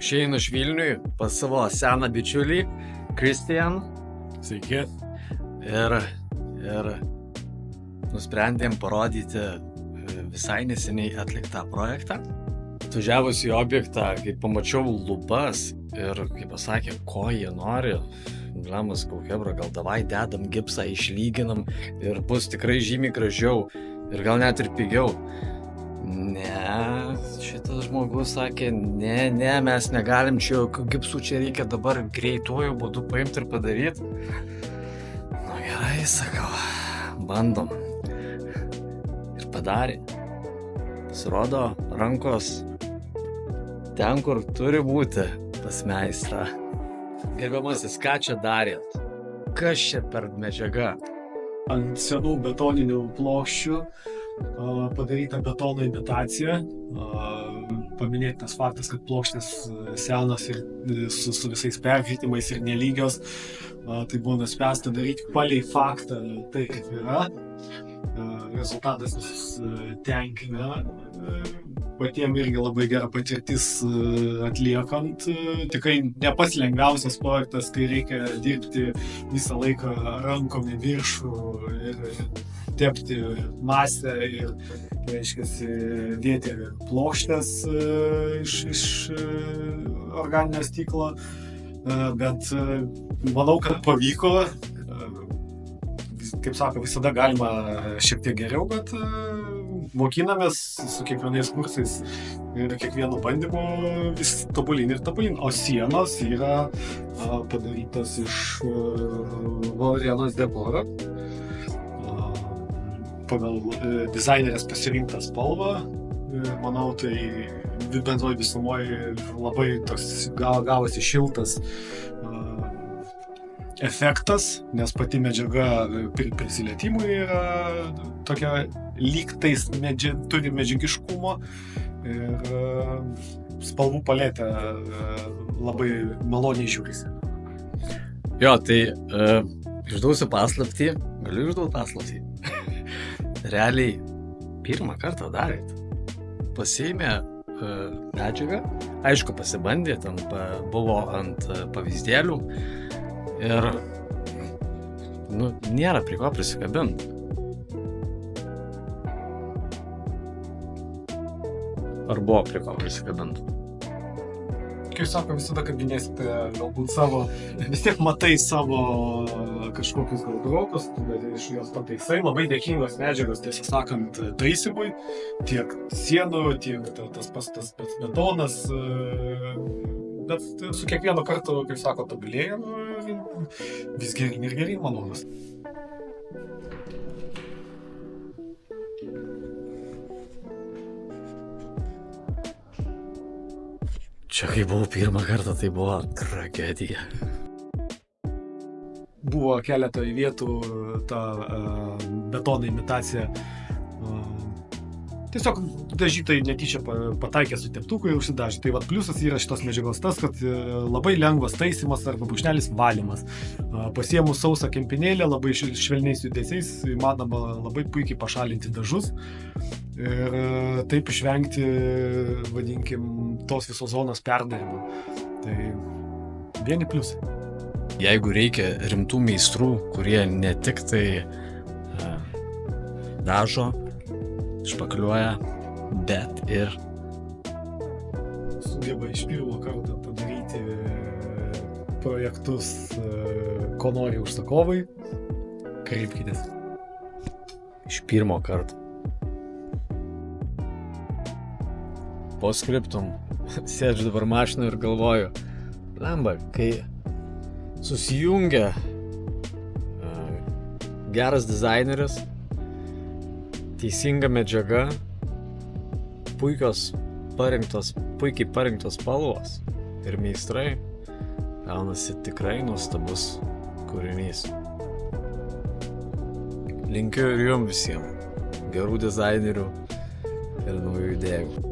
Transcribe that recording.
Išeinu iš Vilniui pas savo seną bičiulį, Kristijan. Sveiki. Ir nusprendėm parodyti visai neseniai atliktą projektą. Atvažiavus į objektą, kai pamačiau lubas ir kai pasakė, ko jie nori, blemas, kokiebra, gal davai dedam gipsą, išlyginam ir bus tikrai žymiai gražiau ir gal net ir pigiau. Ne, šitas žmogus sakė, ne, mes negalim čia jokių gipsų, čia reikia dabar greituoju būdu paimti ir padaryti. Nu gerai, sakau, bandom. Ir padarė. Pasirodo, rankos ten, kur turi būti pas meistrą. Gerbiamasis, ką čia darėt? Kas čia per medžiaga? Ant senų betoninių plokščių padaryta betono imitacija. Paminėtinas faktas, kad plokštės senos ir su visais perkritimais ir nelygios. Tai buvo nuspręsta daryti palei faktą tai, kaip yra. Rezultatas tenkina. Patiem irgi labai gera patirtis atliekant. Tikrai ne pats lengviausias projektas, kai reikia dirbti visą laiką rankom į viršų ir tepti masę ir, reiškiasi, dėti plokštės iš organinio stiklo. Bet manau, kad pavyko. Kaip sako, visada galima šiek tiek geriau, bet mokinamės su kiekvienais kursais ir kiekvienu bandymu vis tobulyn ir tobulyn. O sienos yra padarytos iš Valerianos dekoro. Pagal dizainerės pasirinktą spalvą. Manau, tai bendroj visumoj labai toks gavosi šiltas efektas, nes pati medžiaga prisilietimui yra tokia lygtais turi medžiagiškumo ir spalvų paletė labai maloniai žiūrisi. Jo, tai išduosiu paslaptį, galiu išduoti paslaptį. Realiai pirmą kartą darėt. Pasiėmė medžiagą, aišku, pasibandė, ten buvo ant pavyzdėlių. Ir, nėra prie ko prisikabinti. Ar buvo prie ko prisikabinti? Kaip sako, visada kabinėsite galbūt savo, vis tiek matai savo kažkokius gal brokus, bet iš jos pataisai. Labai dėkingos medžiagos, tiesą sakant, taisymui, tiek sienų, tiek tas pats betonas. Bet su kiekvienu kartu, kaip sako, tobulėjam, vis gerin ir gerin, manonas. Čia kai buvau pirmą kartą, tai buvo tragedija. Buvo keletoje vietų ta betono imitacija. Tiesiog dažytai netyčia pataikė su teptuku ir užsidažė. Tai vat pliusas yra šitos medžiagos tas, kad labai lengvas taisymas arba brūkšnelis valymas. Pasiėmus sausą kempinėlę, labai švelniais judesiais įmanoma labai puikiai pašalinti dažus ir taip išvengti, vadinkim, tos visos zonos perdarimo. Tai vieni pliusai. Jeigu reikia rimtų meistrų, kurie ne tik tai dažo, špakliuoja, bet ir sugeba iš pirmo karto padaryti projektus, ko nori užsakovai, kreipkitės. Iš pirmo karto. Postscriptum, sėdžiu dabar mašinoje ir galvoju, lemba, kai susijungia geras dizaineris, teisinga medžiaga, puikiai parinktos spalvos ir meistrai, gaunasi tikrai nuostabus kūrinys. Linkiu ir jums visiems gerų dizainerių ir naujų idėjų.